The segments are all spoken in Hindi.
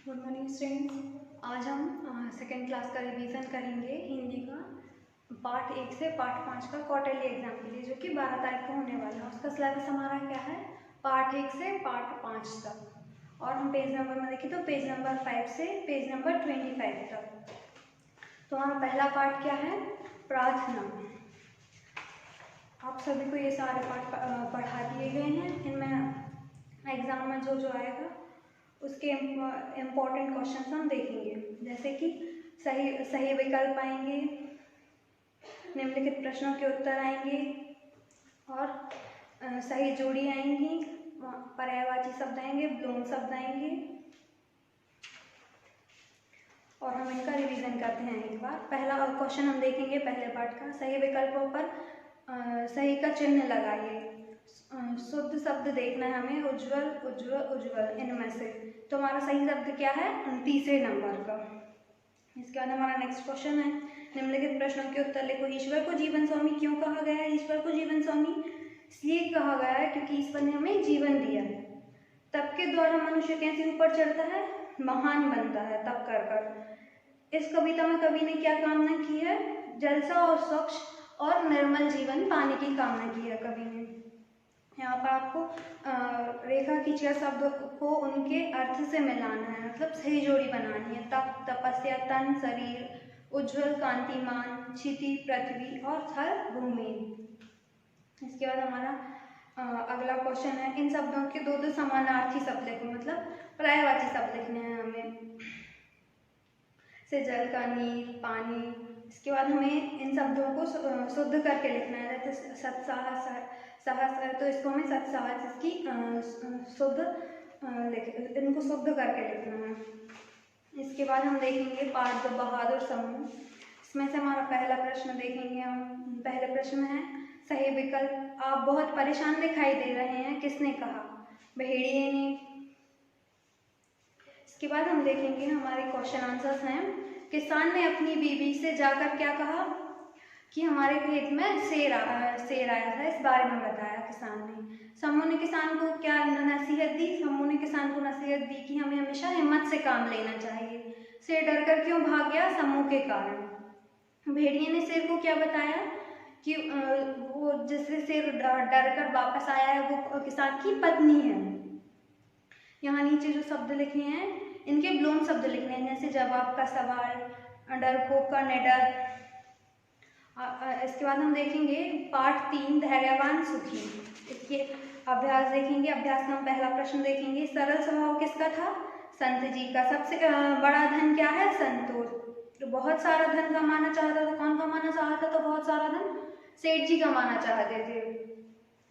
Good morning students. आज हम सेकेंड क्लास का रिवीजन करेंगे हिंदी का पार्ट 1 से पार्ट 5 का क्वार्टरली एग्जाम के लिए, जो कि 12 तारीख को होने वाला है। उसका सिलेबस हमारा क्या है, पार्ट 1 से पार्ट 5 तक। और हम पेज नंबर में देखें तो पेज नंबर 5 से पेज नंबर 25 तक। तो हमारा पहला पार्ट क्या है, प्रार्थना। आप सभी को ये सारे पार्ट पढ़ा दिए गए हैं। इनमें एग्जाम में जो आएगा उसके इम्पोर्टेंट क्वेश्चंस हम देखेंगे, जैसे कि सही विकल्प आएंगे, निम्नलिखित प्रश्नों के उत्तर आएंगे और सही जोड़ी आएंगी, पर्यायवाची शब्द आएंगे, विलोम शब्द आएंगे। और हम इनका रिवीजन करते हैं एक बार। पहला क्वेश्चन हम देखेंगे पहले पार्ट का, सही विकल्पों पर सही का चिन्ह लगाइए। शुद्ध शब्द देखना है हमें, उज्ज्वल उज्ज्वल उज्ज्वल, इनमें से। तो हमारा सही शब्द क्या है, तीसरे नंबर का। इसके बाद हमारा नेक्स्ट क्वेश्चन है, निम्नलिखित प्रश्नों के उत्तर लिखो। ईश्वर को जीवन स्वामी क्यों कहा गया है? ईश्वर को जीवन स्वामी इसलिए कहा गया है क्योंकि ईश्वर ने हमें जीवन दिया है। तप के द्वारा मनुष्य कैसे ऊपर चढ़ता है, महान बनता है तप कर कर। इस कविता में कवि ने क्या कामना की है, जलसा और स्वच्छ और निर्मल जीवन पाने की कामना की है कवि ने। यहाँ पर आपको रेखा खींचकर शब्दों को उनके अर्थ से मिलाना है, मतलब सही जोड़ी बनानी है। तप, तपस्या, तन, शरीर, उज्ज्वल, कांतिमान, क्षिति, पृथ्वी और थल, भूमि। इसके बाद हमारा अगला क्वेश्चन है, इन शब्दों के दो समानार्थी शब्द लिखो, मतलब पर्यायवाची शब्द लिखने हैं हमें, से जल का, नीर, पानी। इसके बाद हमें इन शब्दों को शुद्ध करके लिखना है, जैसे सत्साहस है तो इसको हमें सत्साहस, इसकी शुद्ध इनको शुद्ध करके लिखना है। इसके बाद हम देखेंगे पार्ट 2 बहादुर समूह। इसमें से हमारा पहला प्रश्न देखेंगे हम। पहले प्रश्न है सही विकल्प, आप बहुत परेशान दिखाई दे रहे हैं, किसने कहा? भेड़िए ने। इसके बाद हम देखेंगे हमारे क्वेश्चन आंसर्स हैं। किसान ने अपनी बीवी से जाकर क्या कहा कि हमारे खेत में शेर आया था, इस बारे में बताया किसान ने। समूह ने किसान को क्या नसीहत दी? समूह ने किसान को नसीहत दी कि हमें हमेशा हिम्मत से काम लेना चाहिए। शेर डरकर क्यों भाग गया? समूह के कारण। भेड़िए ने शेर को क्या बताया कि वो जिससे शेर डरकर वापस आया है वो किसान की पत्नी है। यहाँ नीचे जो शब्द लिखे हैं इनके विलोम शब्द लिखने हैं, जैसे जवाब का सवाल, डरपोक का निडर। इसके बाद हम देखेंगे पार्ट 3 धैर्यवान सुखी। इसके अभ्यास देखेंगे। अभ्यास में हम पहला प्रश्न देखेंगे, सरल स्वभाव किसका था? संत जी का। सबसे बड़ा धन क्या है? संतोष। तो बहुत सारा धन कमाना चाहता था, कौन कमाना चाहता था बहुत सारा धन? सेठ जी कमाना चाहते थे।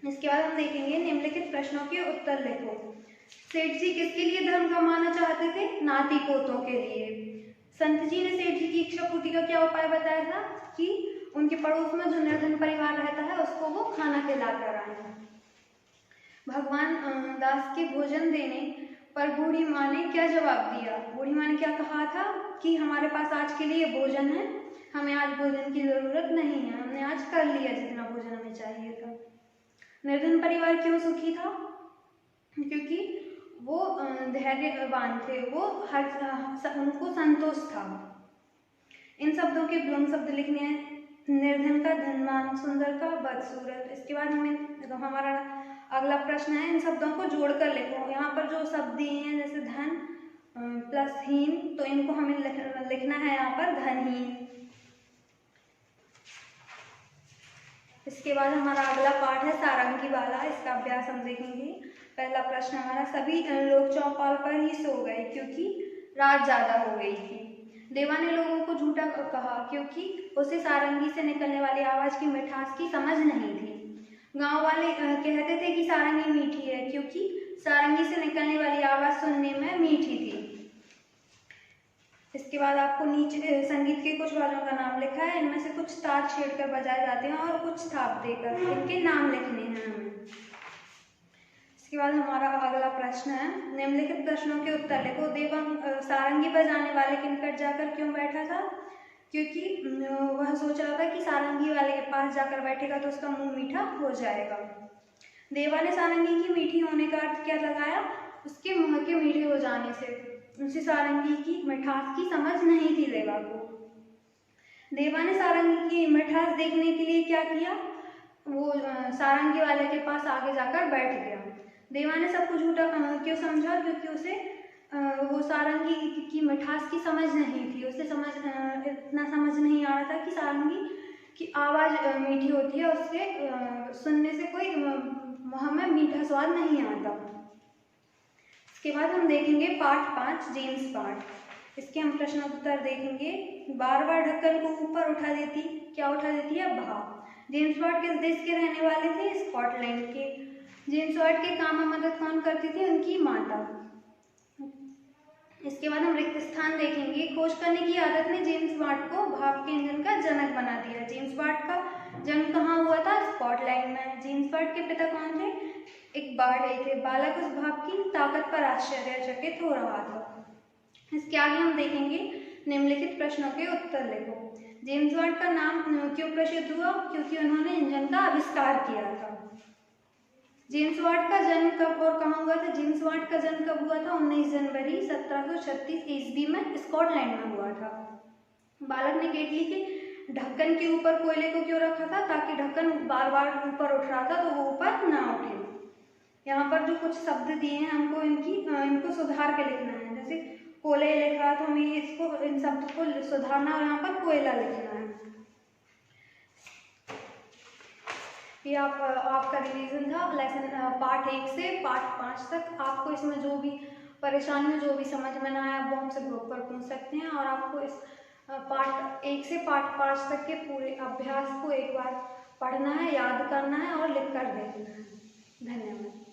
इसके बाद हम देखेंगे निम्नलिखित प्रश्नों के उत्तर लिखो। सेठ जी किसके लिए धन कमाना चाहते थे? नाती पोतों के लिए। संत जी ने सेठ जी की इच्छा पूर्ति का क्या उपाय बताया था कि उनके पड़ोस में जो निर्धन परिवार रहता है उसको वो खाना खिलाकर आए। भगवान दास के भोजन देने पर बूढ़ी माँ ने क्या जवाब दिया? बूढ़ी माँ ने क्या कहा था कि हमारे पास आज के लिए भोजन है, हमें आज भोजन की जरूरत नहीं है, हमने आज कर लिया जितना भोजन हमें चाहिए था। निर्धन परिवार क्यों सुखी था? क्योंकि वो धैर्यवान थे, वो उनको संतोष था। इन शब्दों के विलोम शब्द लिखने हैं, निर्धन का धनवान, सुंदर का बदसूरत। इसके बाद हमारा अगला प्रश्न है, इन शब्दों को जोड़कर लिखो। यहाँ पर जो शब्द दिए हैं जैसे धन प्लस हीन, तो इनको हमें लिखना है यहाँ पर धनहीन। इसके बाद हमारा अगला पाठ है सारंगी वाला। इसका अभ्यास हम देखेंगे। पहला प्रश्न हमारा, सभी लोग चौपाल पर ही सो गए क्योंकि रात ज्यादा हो गई थी। देवा ने लोगों को झूठा कहा क्योंकि उसे सारंगी से निकलने वाली आवाज की मिठास की समझ नहीं थी। गांव वाले कहते थे कि सारंगी मीठी है क्योंकि सारंगी से निकलने वाली आवाज सुनने में मीठी थी। इसके बाद आपको नीचे संगीत के कुछ वाद्यों का नाम लिखा है, इनमें से कुछ तार छेड़कर बजाए जाते हैं और कुछ थाप देकर, इनके नाम लिखने हैं हमें। इसके बाद हमारा अगला प्रश्न है, निम्नलिखित प्रश्नों के उत्तर लिखो। देवा सारंगी बजाने वाले के निकट जाकर क्यों बैठा था? क्योंकि वह सोच रहा था कि सारंगी वाले के पास जाकर बैठेगा तो उसका मुंह मीठा हो जाएगा। देवा ने सारंगी की मीठी होने का अर्थ क्या लगाया? उसके मुंह के मीठे हो जाने से। उनसे सारंगी की मिठास की समझ नहीं थी देवा को। देवा ने सारंगी की मिठास देखने के लिए क्या किया, वो सारंगी वाले के पास आगे जाकर बैठ गया। देवा ने सबको झूठा क्यों समझा, क्योंकि उसे वो सारंगी की मिठास की समझ नहीं थी। उसे इतना समझ नहीं आ रहा था कि सारंगी की आवाज़ मीठी होती है, उससे सुनने से कोई मुँह में मीठा स्वाद नहीं आता। इसके बाद हम देखेंगे पाठ 5 जेम्स पाठ। इसके हम प्रश्न उत्तर देखेंगे। बार बार ढक्कन को ऊपर उठा देती, क्या उठा देती है, भाप। जेम्स वाट किस देश के रहने वाले थे, स्कॉटलैंड के। जेम्स वाट के काम में मदद कौन करती थी, उनकी माता। इसके बाद हम रिक्त स्थान देखेंगे। खोज करने की आदत ने जेम्स वाट को भाप के इंजन का जनक बना दिया। जेम्स वाट का जन्म कहाँ हुआ था, स्कॉटलैंड में। जेम्स वाट के पिता कौन थे, एक बाढ़ई थे। बालक उस भाप की ताकत पर आश्चर्यचकित हो रहा था। इसके आगे हम देखेंगे निम्नलिखित प्रश्नों के उत्तर लिखो। जेम्स वाट का नाम क्यों प्रसिद्ध हुआ, क्योंकि उन्होंने इंजन का आविष्कार किया था। जेम्स वाट का जन्म कब और कहाँ हुआ था, जेम्स वाट का जन्म कब हुआ था, 19 जनवरी 1736 ईस्वी में स्कॉटलैंड में हुआ था। बालक ने केतली के ढक्कन के ऊपर कोयले को क्यों रखा था, ताकि ढक्कन बार बार ऊपर उठ रहा था तो वो ऊपर ना उठे। यहाँ पर जो कुछ शब्द दिए हैं हमको इनको सुधार के लिखना है। जैसे कोयले लिख रहा था, हमें इसको इन शब्द को सुधारना और यहाँ पर कोयला लिखना है। ये आपका रिवीजन था लेसन पार्ट 1 से पार्ट 5 तक। आपको इसमें जो भी परेशानी, जो भी समझ में ना आया वो हमसे ग्रुप पर पूछ सकते हैं। और आपको इस पार्ट 1 से पार्ट 5 तक के पूरे अभ्यास को एक बार पढ़ना है, याद करना है और लिख कर देखना है। धन्यवाद।